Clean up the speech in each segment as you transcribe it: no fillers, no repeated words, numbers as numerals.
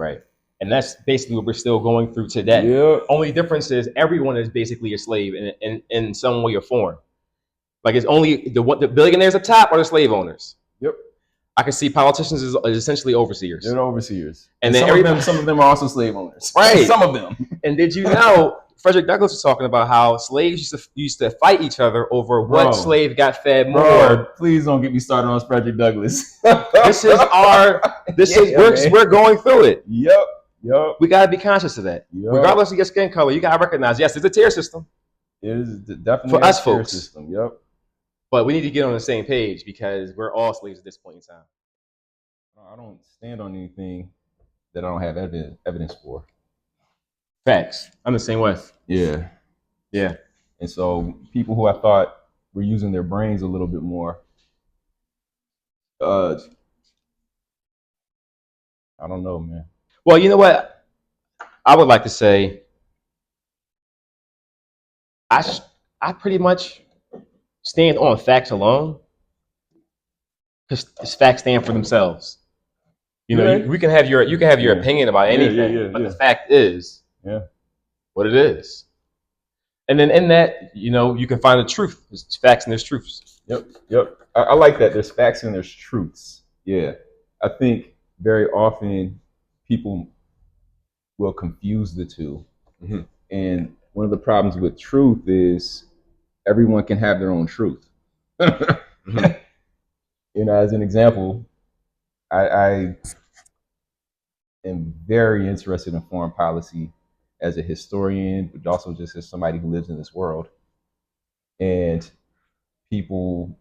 Right. And that's basically what we're still going through today. Yeah. Only difference is everyone is basically a slave in some way or form. Like it's only the billionaires up top are the slave owners. Yep. I can see politicians as essentially overseers. They're the overseers. And And then some of them are also slave owners. Right. Some of them. And did you know Frederick Douglass was talking about how slaves used to fight each other over what slave got fed more. Bro, please don't get me started on Frederick Douglass. We're going through it. Yep. We gotta be conscious of that. Yep. Regardless of your skin color, you gotta recognize, yes, it's a tier system. It is definitely for us folks. System. Yep. But we need to get on the same page because we're all slaves at this point in time. I don't stand on anything that I don't have evidence for. Facts. I'm the same way. Yeah. And so people who I thought were using their brains a little bit more, I don't know, man. Well, you know what? I would like to say I pretty much stand on facts alone because facts stand for themselves. You know, you can have your opinion about anything, but the fact is what it is. And then in that, you know, you can find the truth. There's facts and there's truths. Yep. I like that. There's facts and there's truths. Yeah. I think very often people will confuse the two. Mm-hmm. And one of the problems with truth is everyone can have their own truth. Mm-hmm. You know, as an example, I am very interested in foreign policy as a historian, but also just as somebody who lives in this world. And people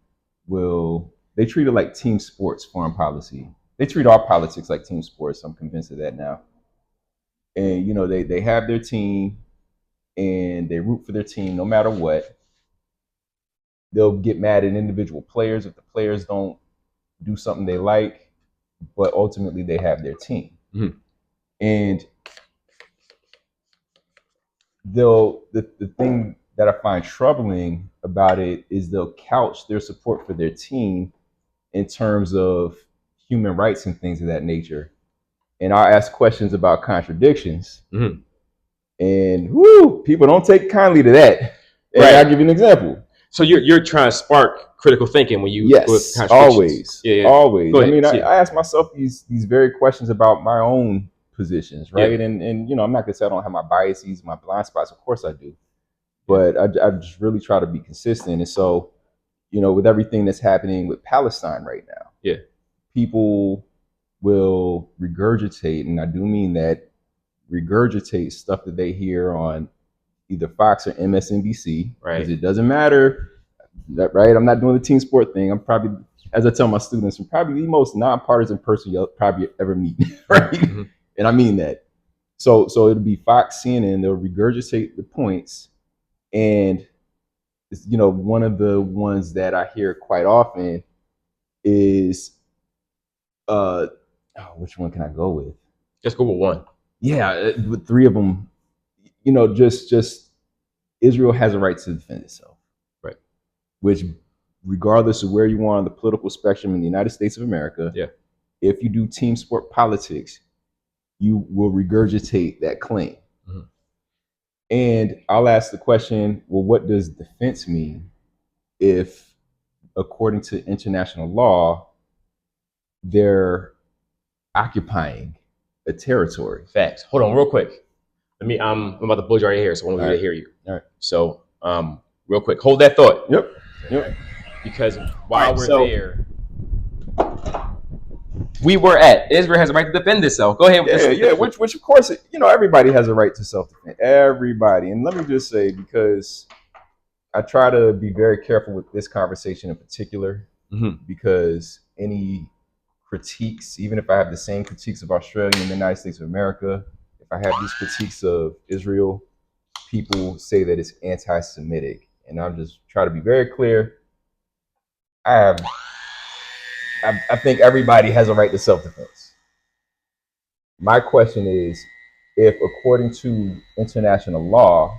they treat it like team sports, foreign policy. They treat our politics like team sports. I'm convinced of that now. And, you know, they have their team and they root for their team no matter what. They'll get mad at individual players if the players don't do something they like, but ultimately they have their team. Mm-hmm. And the thing that I find troubling about it is they'll couch their support for their team in terms of human rights and things of that nature. And I'll ask questions about contradictions. Mm-hmm. And people don't take kindly to that. And I'll give you an example. So you're trying to spark critical thinking when you always. Always. I mean, I ask myself these very questions about my own positions, right? Yeah. And you know, I'm not gonna say I don't have my biases, my blind spots. Of course I do. But I just really try to be consistent. And so, you know, with everything that's happening with Palestine right now, people will regurgitate, and I do mean that, regurgitate stuff that they hear on either Fox or MSNBC. Right. Because it doesn't matter, right? I'm not doing the team sport thing. I'm probably, as I tell my students, I'm probably the most nonpartisan person you'll probably ever meet, right? Mm-hmm. And I mean that. So it'll be Fox, CNN, they'll regurgitate the points. And, you know, one of the ones that I hear quite often is, which one can I go with? Just go with one. Yeah, with three of them, you know, just Israel has a right to defend itself. Right. Which, regardless of where you are on the political spectrum in the United States of America, if you do team sport politics, you will regurgitate that claim. Mm-hmm. And I'll ask the question, well, what does defense mean if, according to international law, they're occupying a territory? Facts. Hold on real quick. I'm about to blow your hair, so I want to hear you. All right. So, real quick, hold that thought. Yep. Because while we're there, we were at Israel has a right to defend itself. Go ahead. Which of course, you know, everybody has a right to self-defense. Everybody. And let me just say, because I try to be very careful with this conversation in particular, because any critiques, even if I have the same critiques of Australia and the United States of America, if I have these critiques of Israel, people say that it's anti-Semitic. And I'm just trying to be very clear. I think everybody has a right to self-defense. My question is, if according to international law,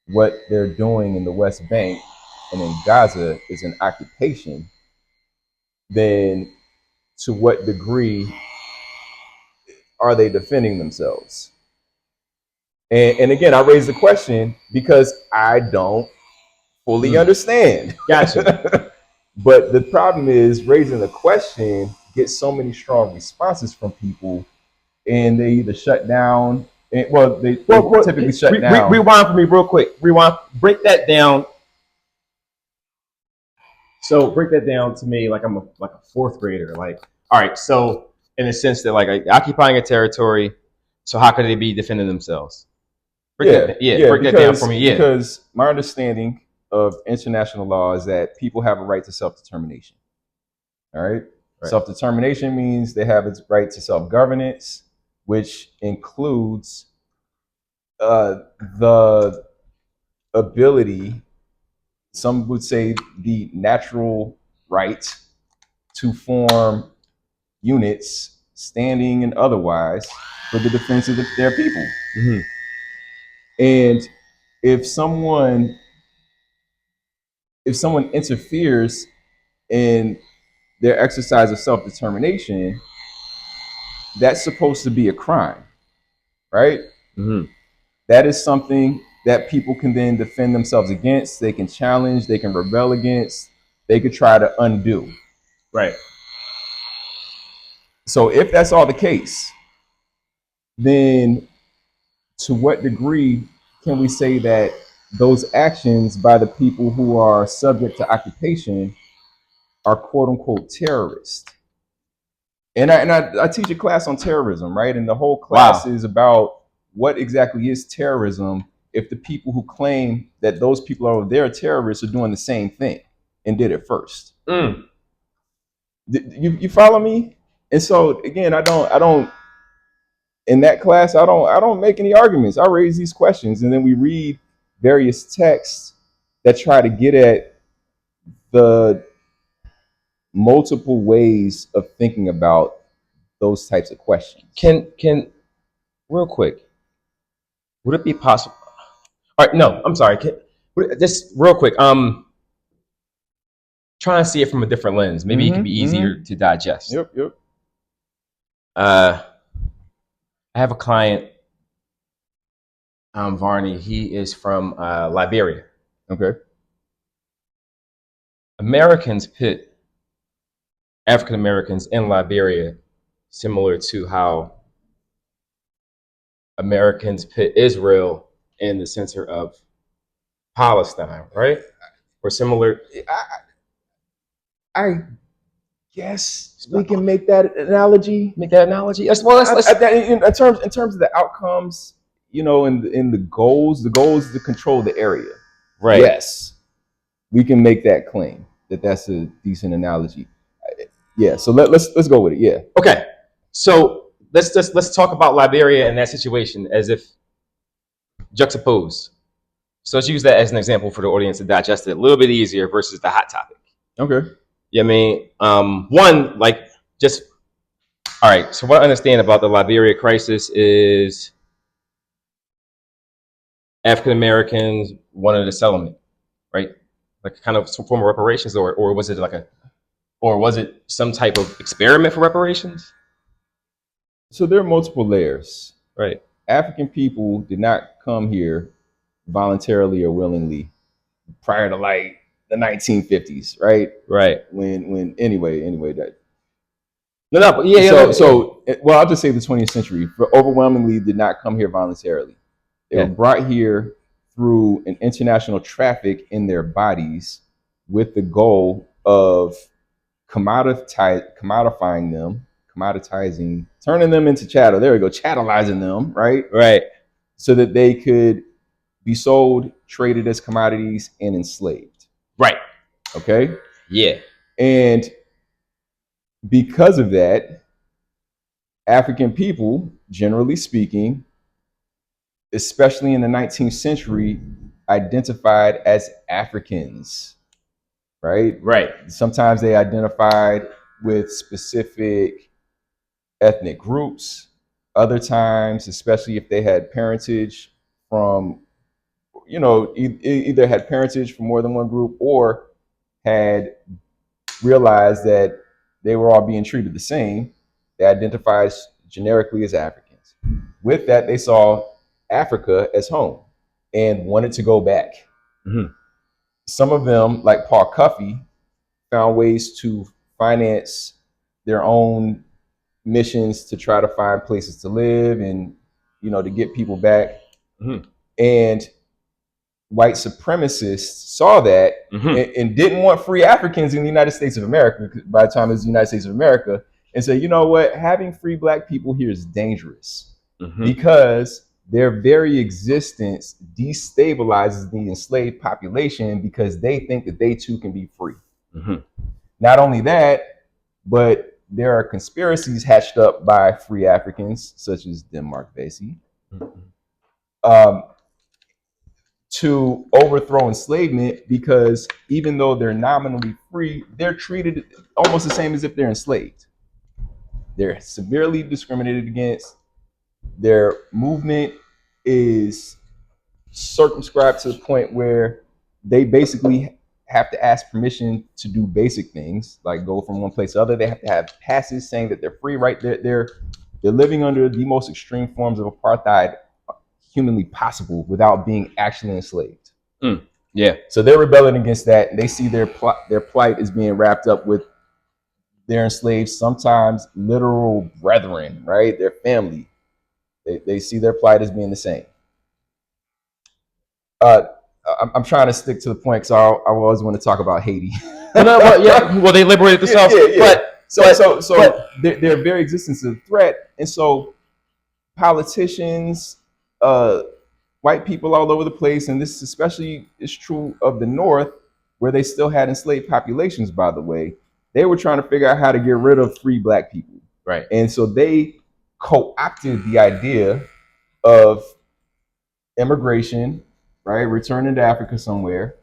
what they're doing in the West Bank and in Gaza is an occupation, then to what degree are they defending themselves? And again, I raise the question because I don't fully understand. Gotcha. But the problem is raising the question gets so many strong responses from people, and they either shut down. And, they typically shut down. Rewind for me real quick. Rewind. Break that down. So break that down to me like I'm a fourth grader. Like, all right. So in the sense that like occupying a territory, so how could they be defending themselves? Break that down for me. Yeah. Because my understanding of international law is that people have a right to self-determination. All right. Self-determination means they have a right to self-governance, which includes the ability, some would say the natural right to form units, standing and otherwise, for the defense of their people. Mm-hmm. And if someone interferes in their exercise of self-determination, that's supposed to be a crime, right? Mm-hmm. That is something that people can then defend themselves against. They can challenge, they can rebel against, they could try to undo. Right. So if that's all the case, then to what degree can we say that those actions by the people who are subject to occupation are quote unquote terrorists? And I teach a class on terrorism, right? And the whole class is about what exactly is terrorism if the people who claim that those people are there terrorists are doing the same thing and did it first. Mm. You follow me? And so again, I don't in that class, I don't make any arguments. I raise these questions, and then we read various texts that try to get at the multiple ways of thinking about those types of questions. Can real quick, would it be possible? All right, no, I'm sorry. Just real quick. Trying to see it from a different lens. Maybe it could be easier to digest. Yep. I have a client, Varney. He is from Liberia. Okay. Americans pit African Americans in Liberia similar to how Americans pit Israel in the center of Palestine, right? Or similar. I guess we can make that analogy. In terms of the outcomes, in the goals. The goal is to control the area. Right. Yes, we can make that claim that's a decent analogy. Yeah. So let's go with it. Yeah. Okay. So let's talk about Liberia and that situation as if juxtaposed. So let's use that as an example for the audience to digest it a little bit easier versus the hot topic. Okay. Yeah, I mean, all right. So what I understand about the Liberia crisis is African Americans wanted a settlement, right? Like kind of some form of reparations, or was it some type of experiment for reparations? So there are multiple layers. Right. African people did not come here voluntarily or willingly prior to like the 1950s, right? Right. When anyway that. Well, I'll just say the 20th century overwhelmingly did not come here voluntarily. They were brought here through an international traffic in their bodies with the goal of commodifying them, turning them into chattel. There we go, chattelizing them, right? Right. So that they could be sold, traded as commodities, and enslaved. Right. Okay? Yeah. And because of that, African people, generally speaking, especially in the 19th century, identified as Africans, right? Right. Sometimes they identified with specific ethnic groups. Other times, especially if they had parentage from, either had parentage from more than one group or had realized that they were all being treated the same, they identified generically as Africans. With that, they saw Africa as home and wanted to go back. Mm-hmm. Some of them, like Paul Cuffey, found ways to finance their own missions to try to find places to live and, to get people back. Mm-hmm. And white supremacists saw that and didn't want free Africans in the United States of America by the time it was the United States of America, and said, you know what, having free black people here is dangerous because their very existence destabilizes the enslaved population because they think that they too can be free. Mm-hmm. Not only that, but there are conspiracies hatched up by free Africans, such as Denmark Vesey, to overthrow enslavement because even though they're nominally free, they're treated almost the same as if they're enslaved. They're severely discriminated against. Their movement is circumscribed to the point where they basically have to ask permission to do basic things like go from one place to other. They have to have passes saying that they're free. Right, they're living under the most extreme forms of apartheid humanly possible without being actually enslaved. Yeah. So they're rebelling against that, and they see their plight is being wrapped up with their enslaved, sometimes literal brethren, right? Their family. They see their plight as being the same. I'm trying to stick to the point because I always want to talk about Haiti. Well, they liberated themselves. Yeah. But their very existence is a threat, and so politicians, white people all over the place, and this especially is true of the North, where they still had enslaved populations, by the way. They were trying to figure out how to get rid of free black people. Right. And so they co-opted the idea of immigration, right? Returning to Africa somewhere,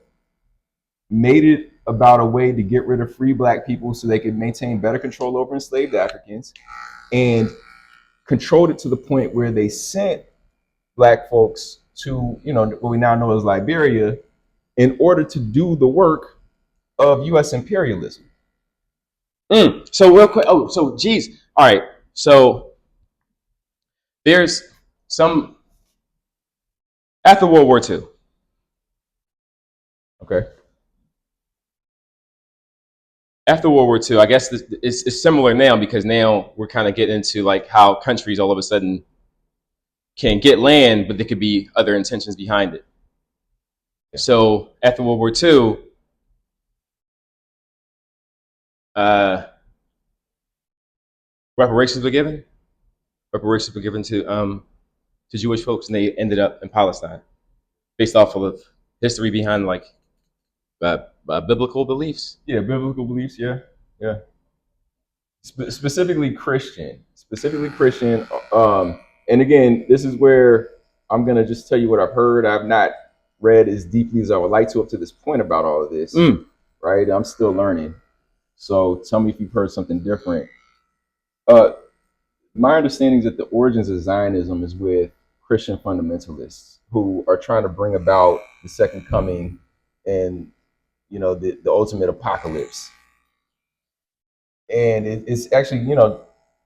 made it about a way to get rid of free black people so they could maintain better control over enslaved Africans, and controlled it to the point where they sent black folks to, what we now know as Liberia, in order to do the work of U.S. imperialism. So real quick, geez. All right. So there's some after World War II. Okay. After World War II, I guess it's similar now because now we're kind of getting into like how countries all of a sudden can get land, but there could be other intentions behind it. So after World War II, reparations were given. Reparations were given to Jewish folks, and they ended up in Palestine, based off of history behind like biblical beliefs. Yeah, biblical beliefs. Yeah. Specifically Christian. And again, this is where I'm gonna just tell you what I've heard. I've not read as deeply as I would like to up to this point about all of this. Right? I'm still learning. So tell me if you've heard something different. My understanding is that the origins of Zionism is with Christian fundamentalists who are trying to bring about the second coming and, the ultimate apocalypse. And it's actually,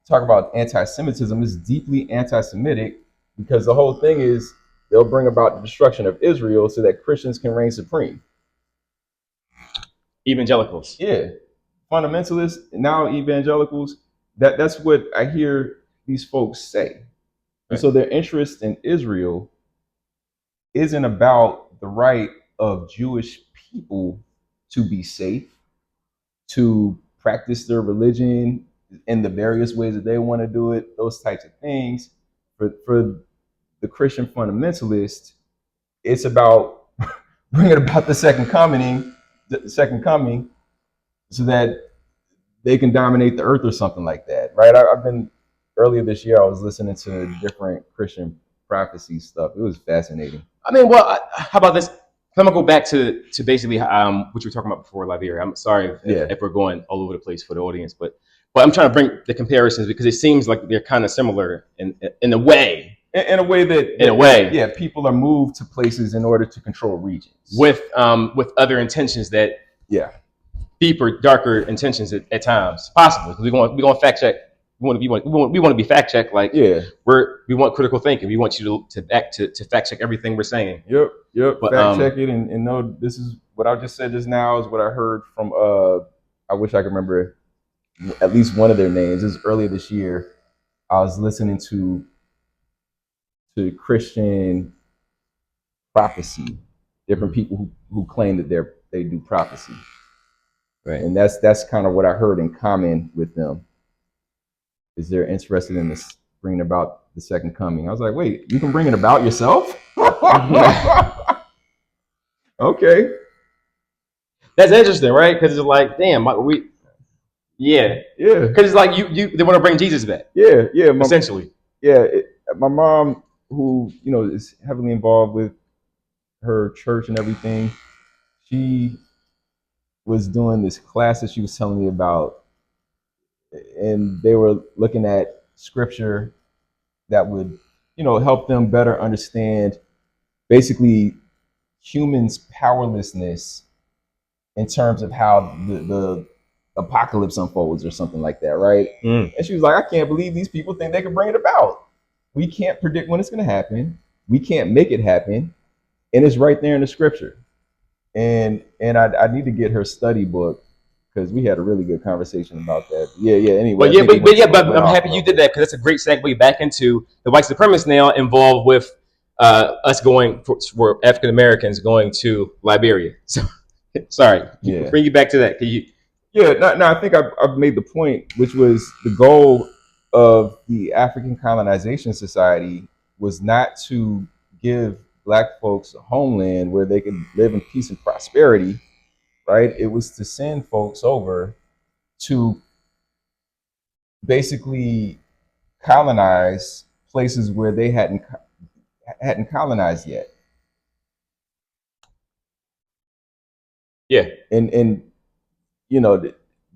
talk about anti-Semitism is deeply anti-Semitic because the whole thing is they'll bring about the destruction of Israel so that Christians can reign supreme. Evangelicals. Yeah. Fundamentalists, now evangelicals, that's what I hear these folks say. Right. And so their interest in Israel isn't about the right of Jewish people to be safe, to practice their religion in the various ways that they want to do it, those types of things. For the Christian fundamentalist, it's about bringing about the second coming, so that they can dominate the earth or something like that, right? I've been, earlier this year, I was listening to different Christian prophecy stuff. It was fascinating. I mean, well, how about this? I'm gonna go back to basically what you were talking about before, Liberia. I'm sorry if we're going all over the place for the audience, but I'm trying to bring the comparisons because it seems like they're kind of similar in a way. In a way, yeah, people are moved to places in order to control regions with other intentions deeper, darker intentions at times, possibly. We're going to fact check we want to be fact checked. Like, we want critical thinking. We want you to fact check everything we're saying. Yep. But, fact check it and know this is what I just said just now is what I heard from I wish I could remember at least one of their names. This is earlier this year. I was listening to Christian prophecy, different people who claim that they do prophecy, right? And that's kind of what I heard in common with them. Is they're interested in this bringing about the second coming? I was like, wait, you can bring it about yourself? Okay, that's interesting, right? Because it's like, damn, because it's like they want to bring Jesus back. Essentially. My mom, who is heavily involved with her church and everything, she was doing this class that she was telling me about, and they were looking at scripture that would help them better understand basically humans' powerlessness in terms of how the apocalypse unfolds or something like that, right? And she was like, I can't believe these people think they can bring it about. We can't predict when it's going to happen. We can't make it happen. And it's right there in the scripture. And I need to get her study book because we had a really good conversation about that. Anyway. But I'm happy you did that because that's a great segue back into the white supremacists now involved with us going for African Americans going to Liberia. So, sorry, bring you back to that. I think I've made the point, which was the goal of the African Colonization Society was not to give Black folks a homeland where they could live in peace and prosperity, right? It was to send folks over to basically colonize places where they hadn't colonized yet. Yeah, and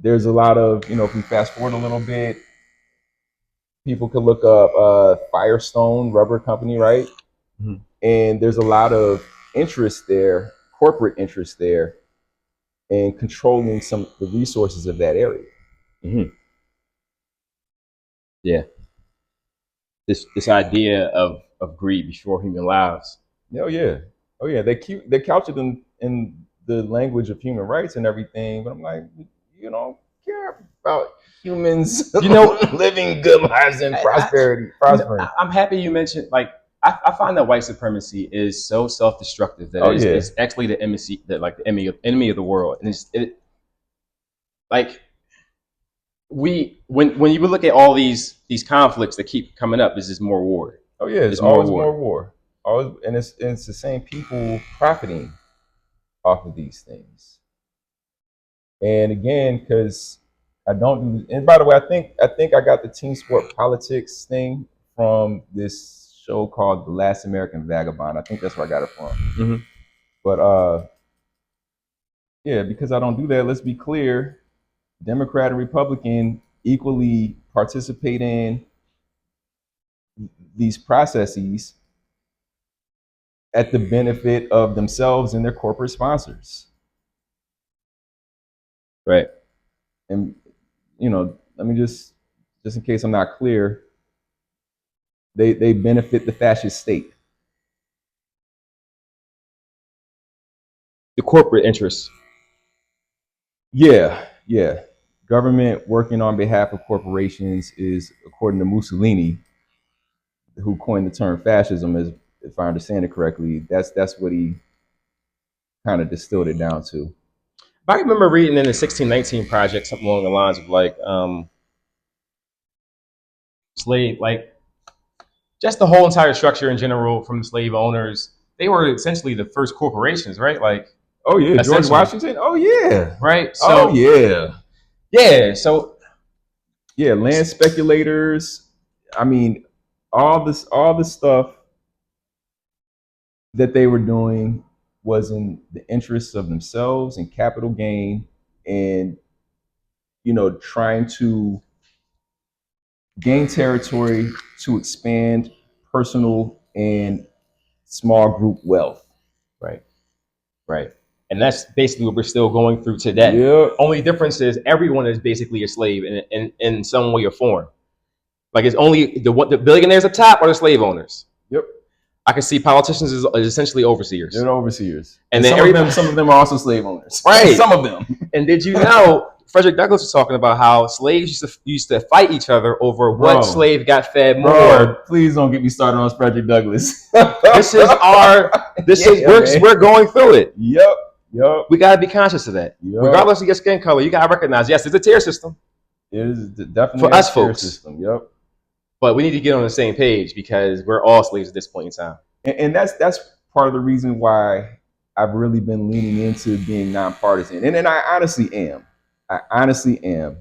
there's a lot of if we fast forward a little bit, people could look up Firestone Rubber Company, right? Mm-hmm. And there's a lot of interest there, corporate interest there, in controlling some of the resources of that area. Mm-hmm. Yeah. This idea of greed before human lives. Oh yeah. They couch it in the language of human rights and everything, but I'm like, you don't care about humans, living good lives and prosperity. I'm happy you mentioned, like, I find that white supremacy is so self-destructive that it's actually the enemy of the world, and when you look at all these conflicts that keep coming up, is just more war. Oh yeah, it's always more war. Always, and it's the same people profiting off of these things. And again, because I don't do. And by the way, I think I got the team sport politics thing from this show called The Last American Vagabond. I think that's where I got it from. Mm-hmm. But because I don't do that, let's be clear: Democrat and Republican equally participate in these processes at the benefit of themselves and their corporate sponsors. Right. And let me just in case I'm not clear, they benefit the fascist state. The corporate interests. Yeah. Government working on behalf of corporations is, according to Mussolini, who coined the term fascism, as if I understand it correctly, that's what he kind of distilled it down to. I remember reading in the 1619 Project something along the lines of like slave, like just the whole entire structure in general from the slave owners. They were essentially the first corporations, right? Like, oh yeah, George Washington. Oh yeah, right. So, yeah. So yeah, land speculators. I mean, all the stuff that they were doing was in the interests of themselves and capital gain, and trying to gain territory to expand personal and small group wealth. Right. And that's basically what we're still going through today. Yep. Only difference is everyone is basically a slave in some way or form. Like it's only the billionaires at top or the slave owners. Yep. I can see politicians as essentially overseers. They're overseers, and then some of them are also slave owners. Right. Some of them. And did you know Frederick Douglass was talking about how slaves used to fight each other over what slave got fed more? Bro, please don't get me we're going through it. Yep. We gotta be conscious of that. Yep. Regardless of your skin color, you gotta recognize, yes, it's a tier system. It is definitely for us folks. System. Yep. But we need to get on the same page because we're all slaves at this point in time. And that's part of the reason why I've really been leaning into being nonpartisan. And I honestly am.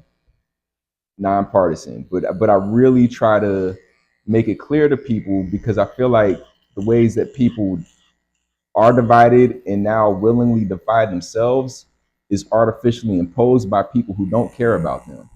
Nonpartisan. But I really try to make it clear to people because I feel like the ways that people are divided and now willingly divide themselves is artificially imposed by people who don't care about them.